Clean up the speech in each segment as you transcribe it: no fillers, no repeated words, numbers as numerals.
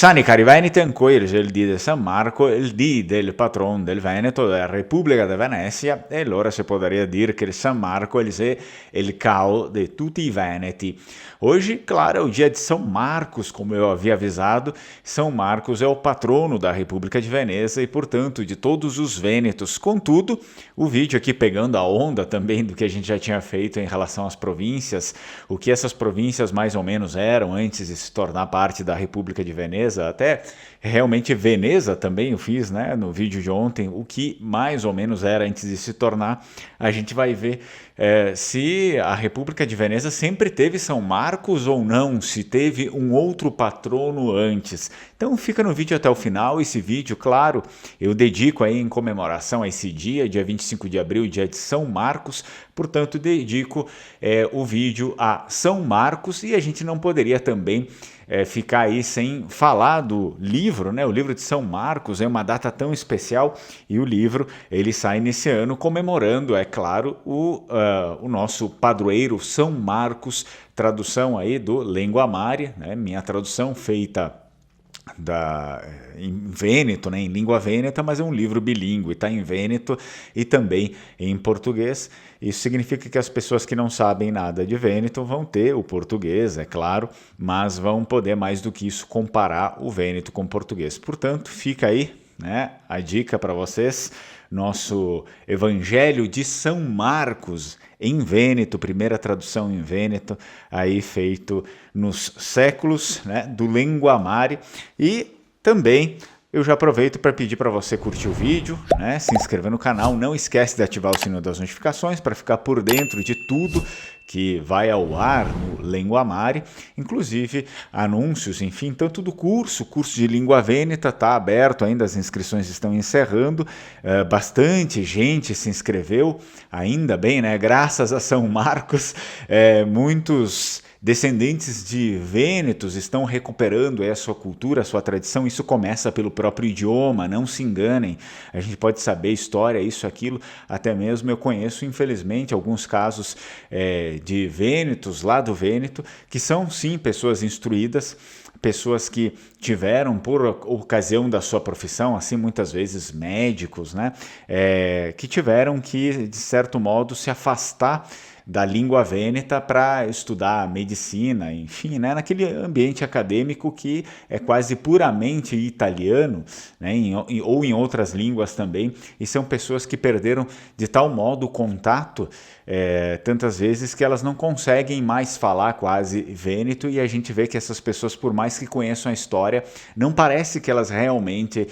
Sani cari Veneti, oggi è il dì di San Marco, il dì del patron del Veneto, della Repubblica de Venezia, e allora si podría dire che il San Marco è il cao de tutti i Veneti. Hoje, claro, é o dia de São Marcos, como eu havia avisado. São Marcos é o patrono da República de Veneza e, portanto, de todos os vênetos. Contudo, o vídeo aqui pegando a onda também do que a gente já tinha feito em relação às províncias, o que essas províncias mais ou menos eram antes de se tornar parte da República de Veneza, até realmente Veneza também eu fiz, né, no vídeo de ontem, o que mais ou menos era antes de se tornar. A gente vai ver se a República de Veneza sempre teve São Marcos ou não, se teve um outro patrono antes. Então fica no vídeo até o final. Esse vídeo, claro, eu dedico aí em comemoração a esse dia 25 de abril, dia de São Marcos, portanto dedico o vídeo a São Marcos, e a gente não poderia também ficar aí sem falar do livro, né? O livro de São Marcos é uma data tão especial e o livro ele sai nesse ano comemorando, é claro, o nosso padroeiro São Marcos, tradução aí do Lenguamare, né? Minha tradução feita em Vêneto, né, em língua vêneta, mas é um livro bilíngue, está em vêneto e também em português. Isso significa que as pessoas que não sabem nada de Vêneto vão ter o português, é claro, mas vão poder mais do que isso comparar o vêneto com o português. Portanto, fica aí, né, a dica para vocês, nosso Evangelho de São Marcos em Vêneto, primeira tradução em Vêneto, aí feito nos séculos, né, do Lenguamare. E também eu já aproveito para pedir para você curtir o vídeo, né, se inscrever no canal, não esquece de ativar o sino das notificações para ficar por dentro de tudo que vai ao ar no Lenguamare, inclusive anúncios, enfim, tanto do curso de língua vêneta está aberto ainda, as inscrições estão encerrando, bastante gente se inscreveu, ainda bem, né, graças a São Marcos, muitos descendentes de vênetos estão recuperando a sua cultura, a sua tradição. Isso começa pelo próprio idioma, não se enganem. A gente pode saber história, isso, aquilo. Até mesmo eu conheço, infelizmente, alguns casos de vênetos lá do Vêneto, que são, sim, pessoas instruídas, pessoas que tiveram, por ocasião da sua profissão, assim, muitas vezes médicos, né, que tiveram que, de certo modo, se afastar da língua vêneta para estudar medicina, enfim, né, naquele ambiente acadêmico que é quase puramente italiano, né, ou em outras línguas também, e são pessoas que perderam de tal modo o contato tantas vezes que elas não conseguem mais falar quase vêneto, e a gente vê que essas pessoas, por mais que conheçam a história, não parece que elas realmente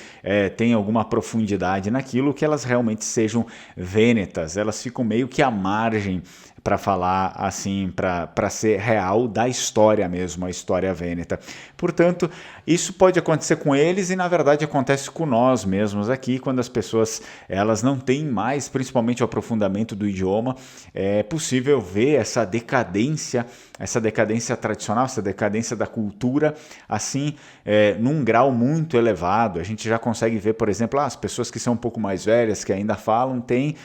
têm alguma profundidade naquilo, que elas realmente sejam vênetas, elas ficam meio que à margem para falar assim, para ser real da história mesmo, a história vêneta. Portanto, isso pode acontecer com eles e, na verdade, acontece com nós mesmos aqui, quando as pessoas elas não têm mais, principalmente o aprofundamento do idioma, é possível ver essa decadência tradicional, essa decadência da cultura, assim, num grau muito elevado. A gente já consegue ver, por exemplo, as pessoas que são um pouco mais velhas, que ainda falam, têm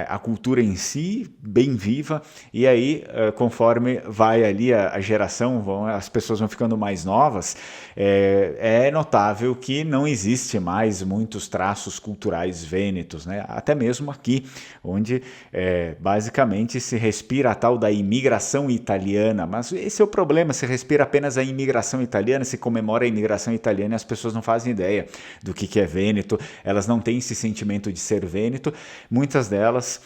a cultura em si bem viva, e aí, conforme vai ali a geração, as pessoas vão ficando mais novas, é notável que não existe mais muitos traços culturais vênetos, né? Até mesmo aqui, onde basicamente se respira a tal da imigração italiana, mas esse é o problema, se respira apenas a imigração italiana, se comemora a imigração italiana e as pessoas não fazem ideia do que é Vêneto, elas não têm esse sentimento de ser Vêneto, muitas delas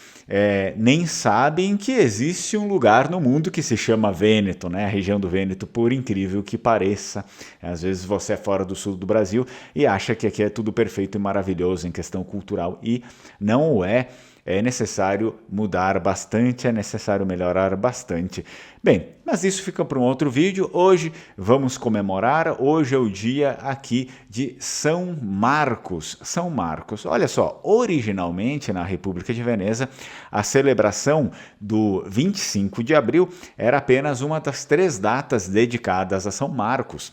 nem sabem que existe um lugar no mundo que se chama Vêneto, né? A região do Vêneto, por incrível que pareça. Às vezes você é fora do sul do Brasil e acha que aqui é tudo perfeito e maravilhoso em questão cultural, e não o é. É necessário mudar bastante, é necessário melhorar bastante. Bem, mas isso fica para um outro vídeo. Hoje vamos comemorar, hoje é o dia aqui de São Marcos. São Marcos, olha só, originalmente na República de Veneza, a celebração do 25 de abril era apenas uma das 3 datas dedicadas a São Marcos.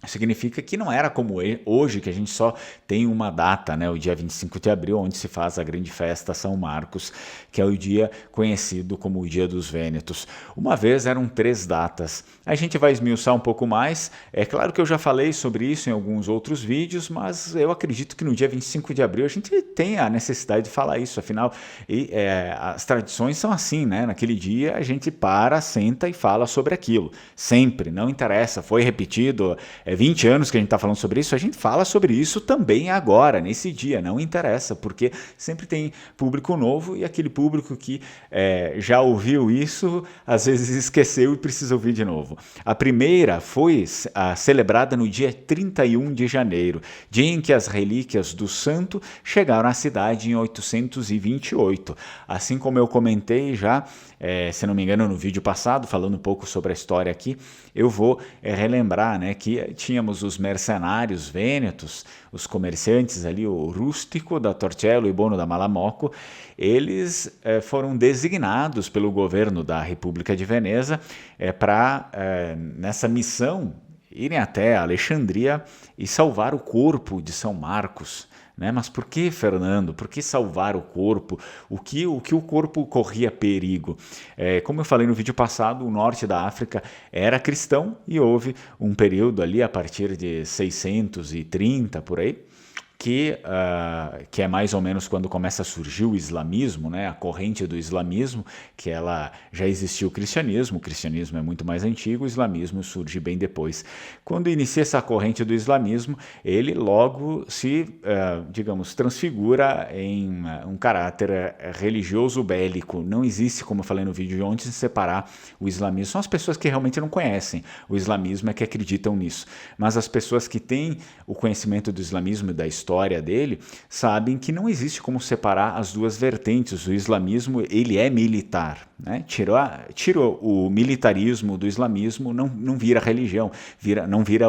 Significa que não era como hoje, que a gente só tem uma data, né, o dia 25 de abril, onde se faz a grande festa São Marcos, que é o dia conhecido como o Dia dos Vênetos. Uma vez eram 3 datas. A gente vai esmiuçar um pouco mais. É claro que eu já falei sobre isso em alguns outros vídeos, mas eu acredito que no dia 25 de abril a gente tem a necessidade de falar isso. Afinal, as tradições são assim, né? Naquele dia a gente para, senta e fala sobre aquilo. Sempre, não interessa, foi repetido. 20 anos que a gente está falando sobre isso, a gente fala sobre isso também agora, nesse dia, não interessa, porque sempre tem público novo e aquele público que já ouviu isso, às vezes esqueceu e precisa ouvir de novo. A primeira foi celebrada no dia 31 de janeiro, dia em que as relíquias do santo chegaram à cidade em 828. Assim como eu comentei já, se não me engano, no vídeo passado, falando um pouco sobre a história aqui, eu vou relembrar, né, que tínhamos os mercenários vênetos, os comerciantes ali, o Rústico da Torcello e o Bono da Malamocco. Eles foram designados pelo governo da República de Veneza para, nessa missão, irem até Alexandria e salvar o corpo de São Marcos. Né? Mas por que, Fernando? Por que salvar o corpo? O que o corpo corria perigo? Como eu falei no vídeo passado, o norte da África era cristão e houve um período ali a partir de 630 por aí, que é mais ou menos quando começa a surgir o islamismo, né? A corrente do islamismo, que ela já existia o cristianismo é muito mais antigo, o islamismo surge bem depois. Quando inicia essa corrente do islamismo, ele logo se, digamos, transfigura em um caráter religioso bélico. Não existe, como eu falei no vídeo de ontem, separar o islamismo. São as pessoas que realmente não conhecem o islamismo é que acreditam nisso. Mas as pessoas que têm o conhecimento do islamismo e da história dele, sabem que não existe como separar as duas vertentes. O islamismo, ele é militar, né? Tirou o militarismo do islamismo, não vira religião, não vira,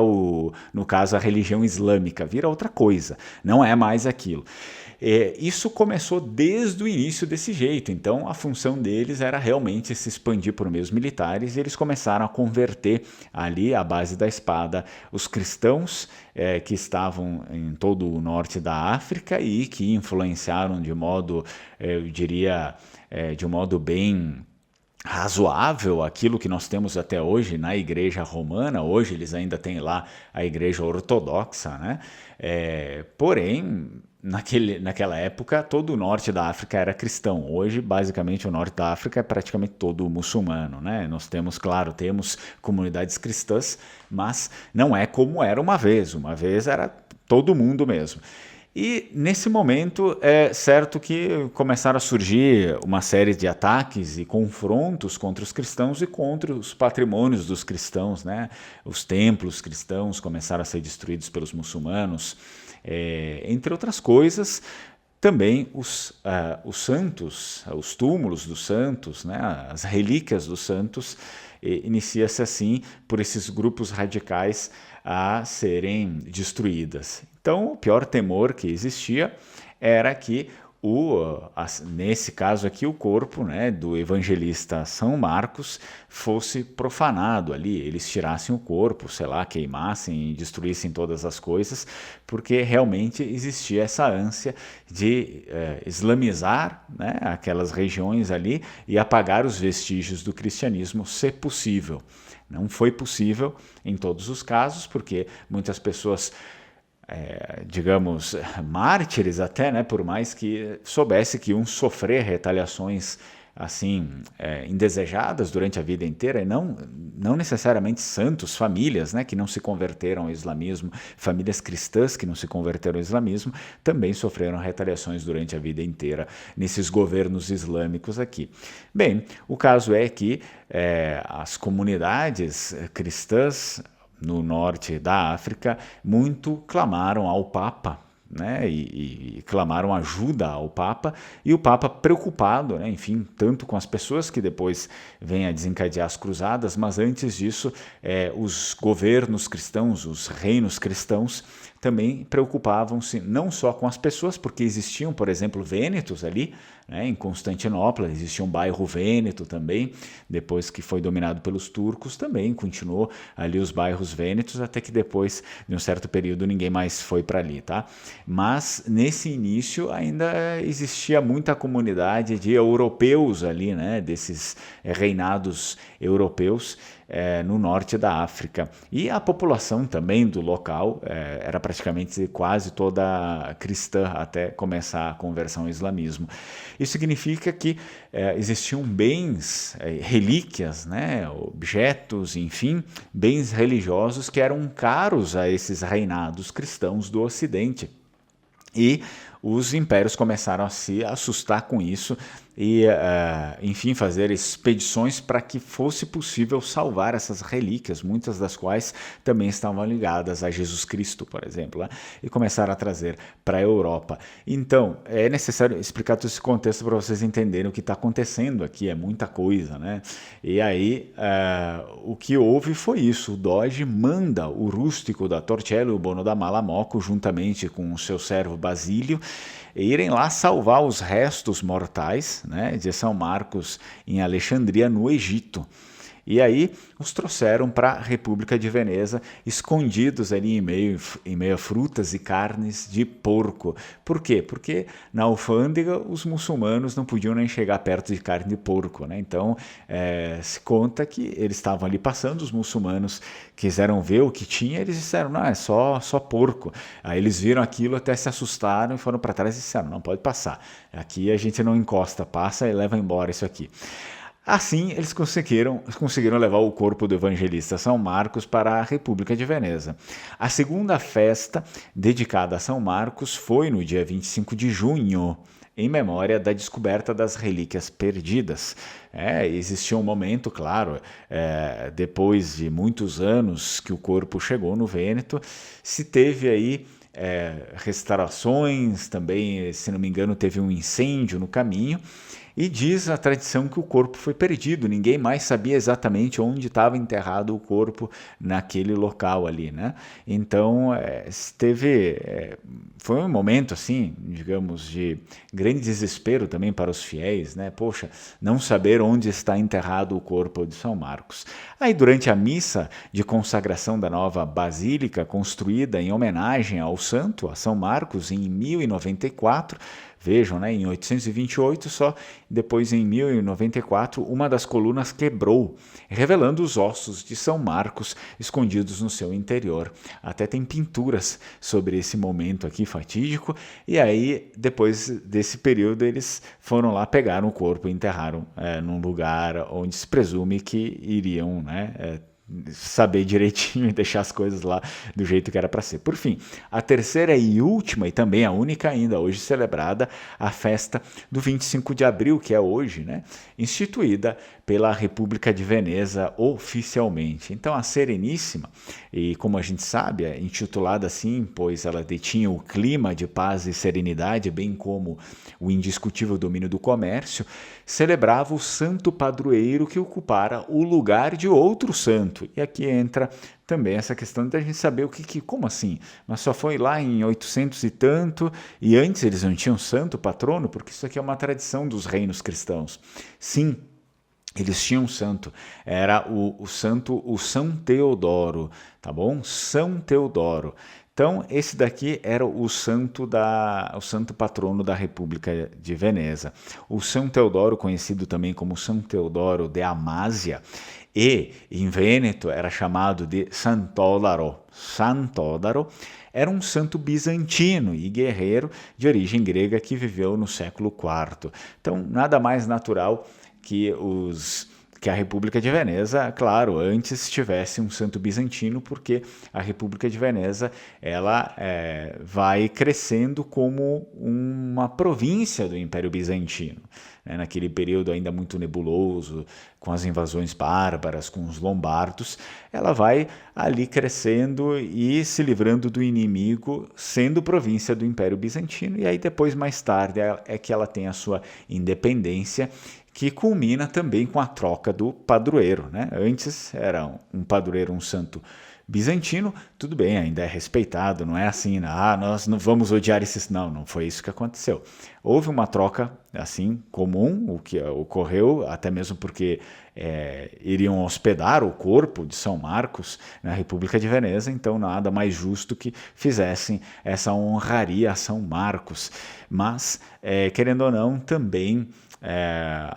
no caso, a religião islâmica, vira outra coisa, não é mais aquilo. Isso começou desde o início desse jeito, então a função deles era realmente se expandir por meios militares e eles começaram a converter ali, à base da espada, os cristãos que estavam em todo o norte da África e que influenciaram de modo, eu diria, de um modo bem razoável aquilo que nós temos até hoje na Igreja Romana. Hoje eles ainda têm lá a Igreja Ortodoxa, né? Porém, naquela época, todo o norte da África era cristão. Hoje, basicamente, o norte da África é praticamente todo muçulmano, né? Nós temos, claro, temos comunidades cristãs, mas não é como era uma vez. Uma vez era todo mundo mesmo. E nesse momento é certo que começaram a surgir uma série de ataques e confrontos contra os cristãos e contra os patrimônios dos cristãos, né? Os templos cristãos começaram a ser destruídos pelos muçulmanos, entre outras coisas. Também os santos, os túmulos dos santos, né? As relíquias dos santos, inicia-se assim por esses grupos radicais a serem destruídas. Então, o pior temor que existia era que, nesse caso aqui, o corpo, né, do evangelista São Marcos fosse profanado ali, eles tirassem o corpo, sei lá, queimassem e destruíssem todas as coisas, porque realmente existia essa ânsia de islamizar, né, aquelas regiões ali e apagar os vestígios do cristianismo, se possível. Não foi possível em todos os casos, porque muitas pessoas, digamos, mártires até, né, por mais que soubesse que iam sofrer retaliações assim, indesejadas durante a vida inteira, e não necessariamente santos, famílias, né, que não se converteram ao islamismo, famílias cristãs que não se converteram ao islamismo, também sofreram retaliações durante a vida inteira nesses governos islâmicos aqui. Bem, o caso é que as comunidades cristãs no norte da África muito clamaram ao Papa, né, e clamaram ajuda ao Papa, e o Papa preocupado, né, enfim, tanto com as pessoas que depois vêm a desencadear as cruzadas, mas antes disso, os governos cristãos, os reinos cristãos, também preocupavam-se não só com as pessoas, porque existiam, por exemplo, vênetos ali, né, em Constantinopla, existia um bairro vêneto também, depois que foi dominado pelos turcos, também continuou ali os bairros vênetos, até que depois de um certo período ninguém mais foi para ali, tá? Mas nesse início ainda existia muita comunidade de europeus ali, né, desses reinados europeus, no norte da África. E a população também do local era praticamente quase toda cristã, até começar a conversão ao islamismo. Isso significa que existiam bens, relíquias, né, objetos, enfim, bens religiosos que eram caros a esses reinados cristãos do Ocidente. E os impérios começaram a se assustar com isso e, enfim, fazer expedições para que fosse possível salvar essas relíquias, muitas das quais também estavam ligadas a Jesus Cristo, por exemplo, né? E começaram a trazer para a Europa. Então, é necessário explicar todo esse contexto para vocês entenderem o que está acontecendo aqui, é muita coisa, né? E aí, o que houve foi isso, o Doge manda o rústico da Torcello e o Bono da Malamocco, juntamente com o seu servo Basílio, irem lá salvar os restos mortais, né, de São Marcos em Alexandria, no Egito. E aí os trouxeram para a República de Veneza, escondidos ali em meio a frutas e carnes de porco. Por quê? Porque na alfândega os muçulmanos não podiam nem chegar perto de carne de porco, né? Então se conta que eles estavam ali passando, os muçulmanos quiseram ver o que tinha, eles disseram, não, é só porco. Aí eles viram aquilo, até se assustaram e foram para trás e disseram, não, pode passar, aqui a gente não encosta, passa e leva embora isso aqui. Assim, eles conseguiram levar o corpo do evangelista São Marcos para a República de Veneza. A segunda festa dedicada a São Marcos foi no dia 25 de junho, em memória da descoberta das relíquias perdidas. Existia um momento, claro, depois de muitos anos que o corpo chegou no Vêneto, se teve aí restaurações, também, se não me engano, teve um incêndio no caminho, e diz a tradição que o corpo foi perdido, ninguém mais sabia exatamente onde estava enterrado o corpo naquele local ali, né? Então, foi um momento, assim, digamos, de grande desespero também para os fiéis, né? Poxa, não saber onde está enterrado o corpo de São Marcos. Aí, durante a missa de consagração da nova basílica, construída em homenagem ao santo, a São Marcos, em 1094, vejam, né, em 828 só, depois em 1094, uma das colunas quebrou, revelando os ossos de São Marcos escondidos no seu interior. Até tem pinturas sobre esse momento aqui fatídico, e aí, depois desse período, eles foram lá, pegaram o corpo e enterraram num lugar onde se presume que iriam, né, saber direitinho e deixar as coisas lá do jeito que era para ser. Por fim, a terceira e última, e também a única ainda hoje celebrada, a festa do 25 de abril, que é hoje, né, instituída pela República de Veneza oficialmente. Então a Sereníssima, e como a gente sabe, é intitulada assim, pois ela detinha o clima de paz e serenidade, bem como o indiscutível domínio do comércio, celebrava o santo padroeiro que ocupara o lugar de outro santo. E aqui entra também essa questão da gente saber como assim? Mas só foi lá em 800 e tanto, e antes eles não tinham santo patrono? Porque isso aqui é uma tradição dos reinos cristãos. Sim, eles tinham um santo, era o santo, o São Teodoro, tá bom? São Teodoro. Então, esse daqui era o santo patrono da República de Veneza. O São Teodoro, conhecido também como São Teodoro de Amásia, e em Vêneto era chamado de Sant'Odaro. Sant'Odaro era um santo bizantino e guerreiro de origem grega que viveu no século IV. Então, nada mais natural que os que a República de Veneza, claro, antes tivesse um santo bizantino, porque a República de Veneza ela vai crescendo como uma província do Império Bizantino, né? Naquele período ainda muito nebuloso, com as invasões bárbaras, com os lombardos, ela vai ali crescendo e se livrando do inimigo, sendo província do Império Bizantino, e aí depois, mais tarde, é que ela tem a sua independência, que culmina também com a troca do padroeiro, né? Antes era um padroeiro, um santo bizantino, tudo bem, ainda é respeitado, não é assim, nós não vamos odiar esses... Não foi isso que aconteceu. Houve uma troca, assim, comum, o que ocorreu, até mesmo porque iriam hospedar o corpo de São Marcos na República de Veneza, então nada mais justo que fizessem essa honraria a São Marcos. Mas, querendo ou não, também...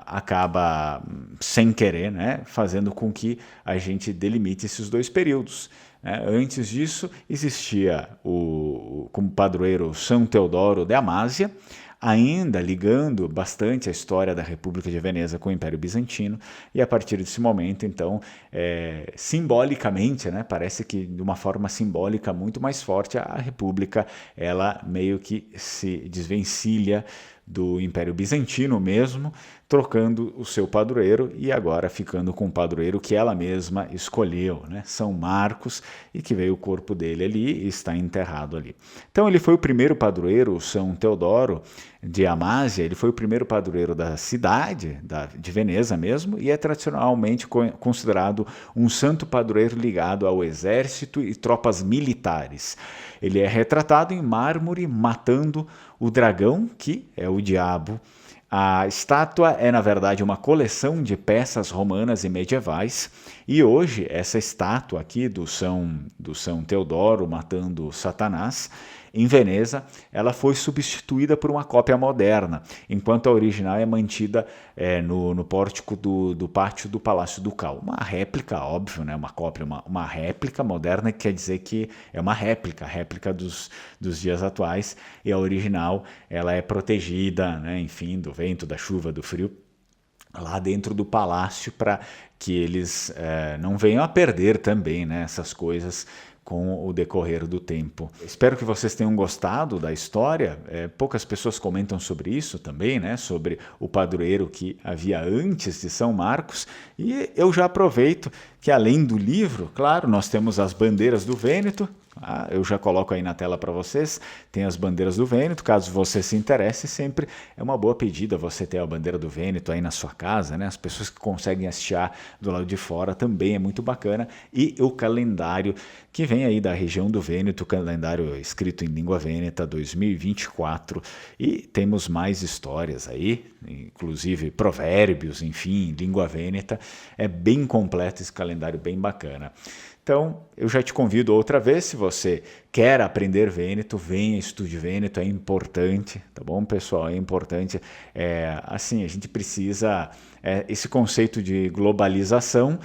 acaba, sem querer, né, fazendo com que a gente delimite esses dois períodos. Antes disso, existia como padroeiro São Teodoro de Amásia, ainda ligando bastante a história da República de Veneza com o Império Bizantino, e a partir desse momento, então, simbolicamente, né, parece que de uma forma simbólica muito mais forte, a República, ela meio que se desvencilha do Império Bizantino mesmo, trocando o seu padroeiro e agora ficando com o padroeiro que ela mesma escolheu, né? São Marcos, e que veio o corpo dele ali e está enterrado ali. Então ele foi o primeiro padroeiro, São Teodoro de Amásia, ele foi o primeiro padroeiro da cidade, de Veneza mesmo, e é tradicionalmente considerado um santo padroeiro ligado ao exército e tropas militares. Ele é retratado em mármore matando o dragão, que é o diabo. A estátua é, na verdade, uma coleção de peças romanas e medievais, e hoje essa estátua aqui do São Teodoro matando Satanás, em Veneza, ela foi substituída por uma cópia moderna, enquanto a original é mantida no pórtico do pátio do Palácio Ducal. Uma réplica, óbvio, né? Uma cópia, uma réplica moderna, que quer dizer que é uma réplica dos dias atuais, e a original ela é protegida, né? Enfim, do vento, da chuva, do frio, lá dentro do palácio, para que eles não venham a perder também, né, essas coisas com o decorrer do tempo. Espero que vocês tenham gostado da história. Poucas pessoas comentam sobre isso também, né? Sobre o padroeiro que havia antes de São Marcos. E eu já aproveito que, além do livro, claro, nós temos as bandeiras do Vêneto. Eu já coloco aí na tela para vocês, tem as bandeiras do Vêneto, caso você se interesse, sempre é uma boa pedida você ter a bandeira do Vêneto aí na sua casa, né? As pessoas que conseguem hastear do lado de fora também é muito bacana, e o calendário que vem aí da região do Vêneto, o calendário escrito em língua vêneta 2024, e temos mais histórias aí, inclusive provérbios, enfim, língua vêneta, é bem completo esse calendário, bem bacana. Então, eu já te convido outra vez, se você quer aprender Vêneto, venha, estude Vêneto, é importante, tá bom, pessoal? É importante. Assim, a gente precisa... esse conceito de globalização,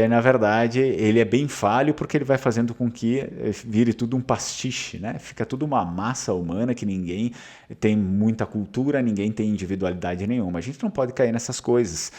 na verdade, ele é bem falho, porque ele vai fazendo com que vire tudo um pastiche, né? Fica tudo uma massa humana, que ninguém tem muita cultura, ninguém tem individualidade nenhuma. A gente não pode cair nessas coisas.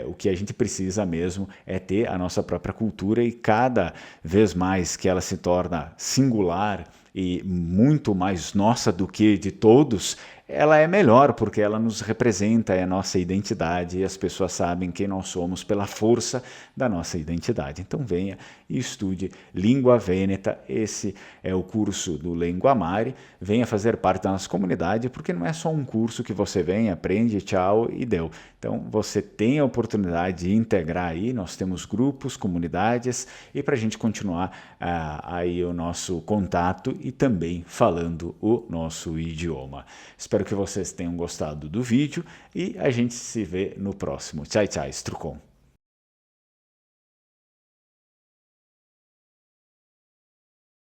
O que a gente precisa mesmo é ter a nossa própria cultura, e cada vez mais que ela se torna singular e muito mais nossa do que de todos, ela é melhor, porque ela nos representa, é a nossa identidade, e as pessoas sabem quem nós somos pela força da nossa identidade. Então venha e estude Língua Vêneta, esse é o curso do Lingua Mare, venha fazer parte da nossa comunidade, porque não é só um curso que você vem, aprende, tchau e deu. Então você tem a oportunidade de integrar aí, nós temos grupos, comunidades, e para a gente continuar aí o nosso contato e também falando o nosso idioma. Espero que vocês tenham gostado do vídeo, e a gente se vê no próximo. Tchau, tchau, Strucon.